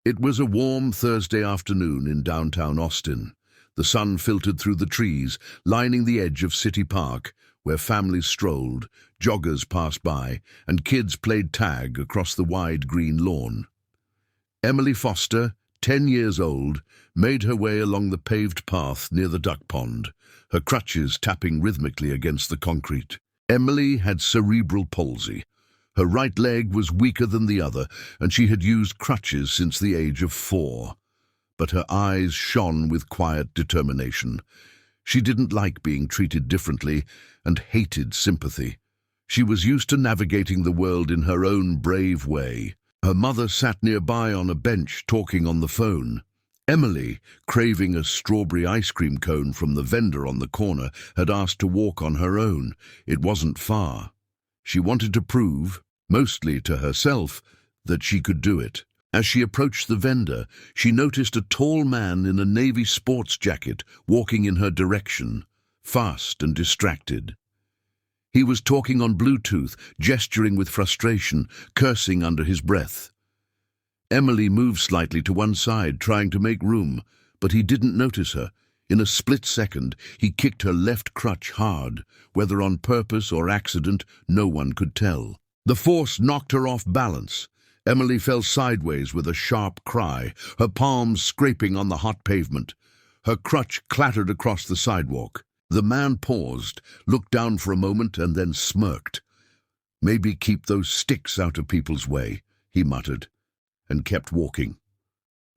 It was a warm Thursday afternoon in downtown Austin. The sun filtered through the trees, lining the edge of City Park, where families strolled, joggers passed by, and kids played tag across the wide green lawn. Emily Foster, 10 years old, made her way along the paved path near the duck pond, her crutches tapping rhythmically against the concrete. Emily had cerebral palsy. Her right leg was weaker than the other, and she had used crutches since the age of 4. But her eyes shone with quiet determination. She didn't like being treated differently and hated sympathy. She was used to navigating the world in her own brave way. Her mother sat nearby on a bench talking on the phone. Emily, craving a strawberry ice cream cone from the vendor on the corner, had asked to walk on her own. It wasn't far. She wanted to prove, mostly to herself, that she could do it. As she approached the vendor, she noticed a tall man in a navy sports jacket walking in her direction, fast and distracted. He was talking on Bluetooth, gesturing with frustration, cursing under his breath. Emily moved slightly to one side, trying to make room, but he didn't notice her. In a split second, he kicked her left crutch hard. Whether on purpose or accident, no one could tell. The force knocked her off balance. Emily fell sideways with a sharp cry, her palms scraping on the hot pavement. Her crutch clattered across the sidewalk. The man paused, looked down for a moment, and then smirked. "Maybe keep those sticks out of people's way," he muttered, and kept walking.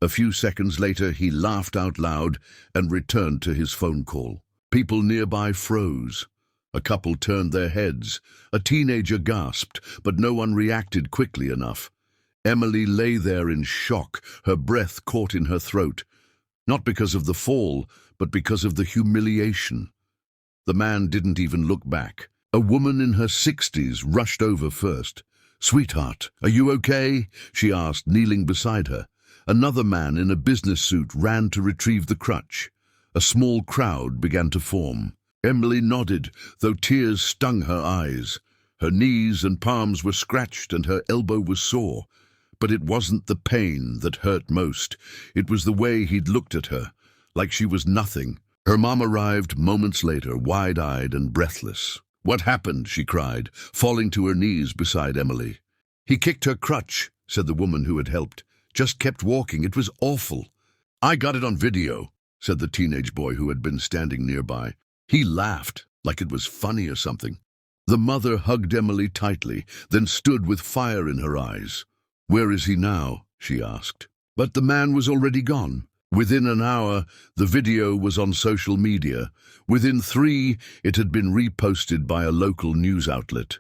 A few seconds later, he laughed out loud and returned to his phone call. People nearby froze. A couple turned their heads. A teenager gasped, but no one reacted quickly enough. Emily lay there in shock, her breath caught in her throat. Not because of the fall, but because of the humiliation. The man didn't even look back. A woman in her 60s rushed over first. "Sweetheart, are you okay?" she asked, kneeling beside her. Another man in a business suit ran to retrieve the crutch. A small crowd began to form. Emily nodded, though tears stung her eyes. Her knees and palms were scratched and her elbow was sore. But it wasn't the pain that hurt most. It was the way he'd looked at her, like she was nothing. Her mom arrived moments later, wide-eyed and breathless. "What happened?" she cried, falling to her knees beside Emily. "He kicked her crutch," said the woman who had helped. "Just kept walking. It was awful." "I got it on video," said the teenage boy who had been standing nearby. He laughed, like it was funny or something. The mother hugged Emily tightly, then stood with fire in her eyes. "Where is he now?" she asked. But the man was already gone. Within an hour, the video was on social media. Within 3, it had been reposted by a local news outlet.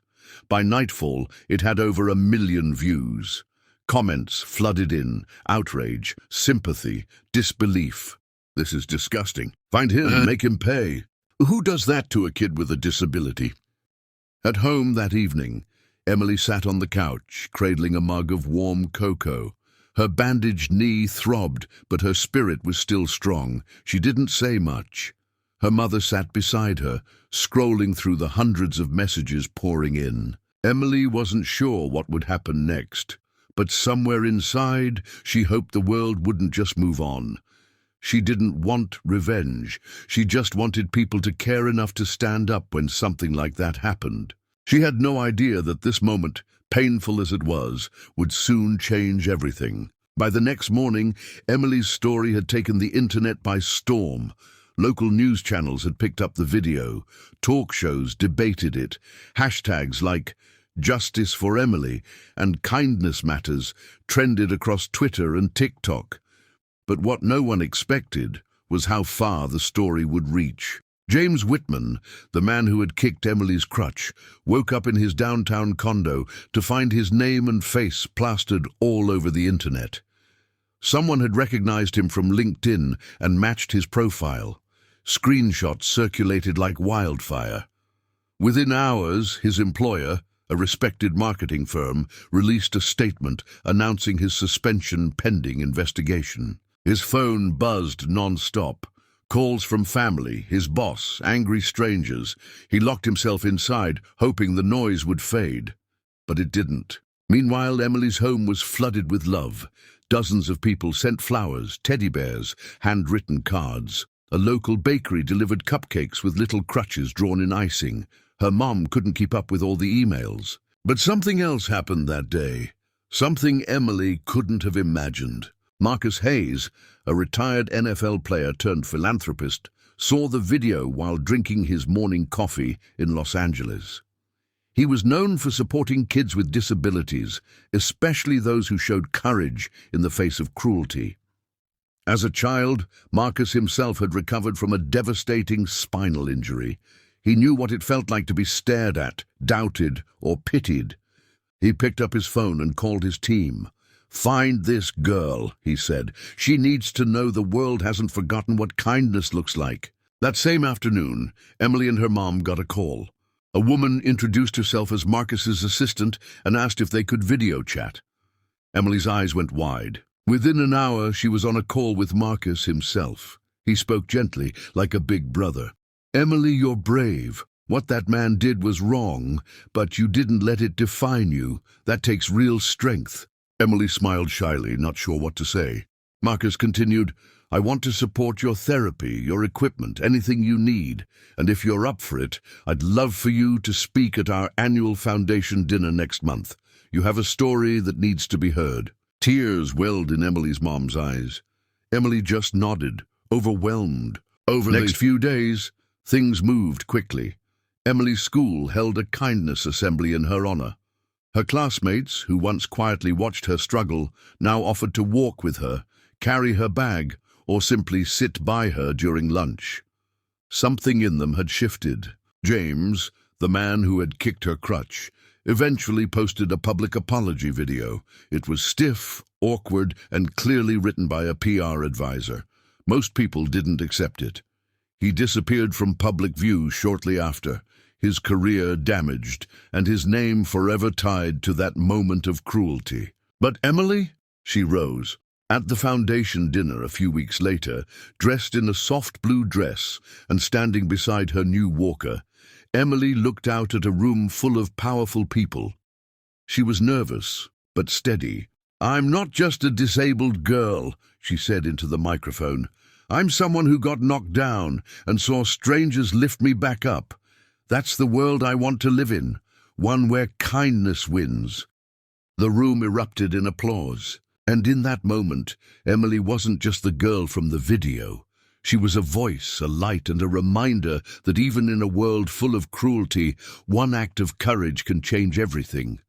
By nightfall, it had over 1 million views. Comments flooded in, outrage, sympathy, disbelief. "This is disgusting. Find him, make him pay. Who does that to a kid with a disability?" At home that evening, Emily sat on the couch, cradling a mug of warm cocoa. Her bandaged knee throbbed, but her spirit was still strong. She didn't say much. Her mother sat beside her, scrolling through the hundreds of messages pouring in. Emily wasn't sure what would happen next. But somewhere inside, she hoped the world wouldn't just move on. She didn't want revenge. She just wanted people to care enough to stand up when something like that happened. She had no idea that this moment, painful as it was, would soon change everything. By the next morning, Emily's story had taken the internet by storm. Local news channels had picked up the video. Talk shows debated it. Hashtags like "Justice for Emily" and "Kindness Matters" trended across Twitter and TikTok. But what no one expected was how far the story would reach. James Whitman, the man who had kicked Emily's crutch, woke up in his downtown condo to find his name and face plastered all over the internet. Someone had recognized him from LinkedIn and matched his profile. Screenshots circulated like wildfire. Within hours, his employer, a respected marketing firm, released a statement announcing his suspension pending investigation. His phone buzzed non-stop. Calls from family, his boss, angry strangers. He locked himself inside, hoping the noise would fade. But it didn't. Meanwhile, Emily's home was flooded with love. Dozens of people sent flowers, teddy bears, handwritten cards. A local bakery delivered cupcakes with little crutches drawn in icing. Her mom couldn't keep up with all the emails. But something else happened that day. Something Emily couldn't have imagined. Marcus Hayes, a retired NFL player turned philanthropist, saw the video while drinking his morning coffee in Los Angeles. He was known for supporting kids with disabilities, especially those who showed courage in the face of cruelty. As a child, Marcus himself had recovered from a devastating spinal injury. He knew what it felt like to be stared at, doubted, or pitied. He picked up his phone and called his team. "Find this girl," he said. "She needs to know the world hasn't forgotten what kindness looks like." That same afternoon, Emily and her mom got a call. A woman introduced herself as Marcus's assistant and asked if they could video chat. Emily's eyes went wide. Within an hour, she was on a call with Marcus himself. He spoke gently, like a big brother. "Emily, you're brave. What that man did was wrong, but you didn't let it define you. That takes real strength." Emily smiled shyly, not sure what to say. Marcus continued, "I want to support your therapy, your equipment, anything you need. And if you're up for it, I'd love for you to speak at our annual foundation dinner next month. You have a story that needs to be heard." Tears welled in Emily's mom's eyes. Emily just nodded, overwhelmed. Over the next few days, things moved quickly. Emily's school held a kindness assembly in her honor. Her classmates, who once quietly watched her struggle, now offered to walk with her, carry her bag, or simply sit by her during lunch. Something in them had shifted. James, the man who had kicked her crutch, eventually posted a public apology video. It was stiff, awkward, and clearly written by a PR advisor. Most people didn't accept it. He disappeared from public view shortly after, his career damaged, and his name forever tied to that moment of cruelty. But Emily? She rose. At the foundation dinner a few weeks later, dressed in a soft blue dress and standing beside her new walker, Emily looked out at a room full of powerful people. She was nervous, but steady. "I'm not just a disabled girl," she said into the microphone. "I'm someone who got knocked down and saw strangers lift me back up. That's the world I want to live in, one where kindness wins." The room erupted in applause, and in that moment, Emily wasn't just the girl from the video. She was a voice, a light, and a reminder that even in a world full of cruelty, one act of courage can change everything.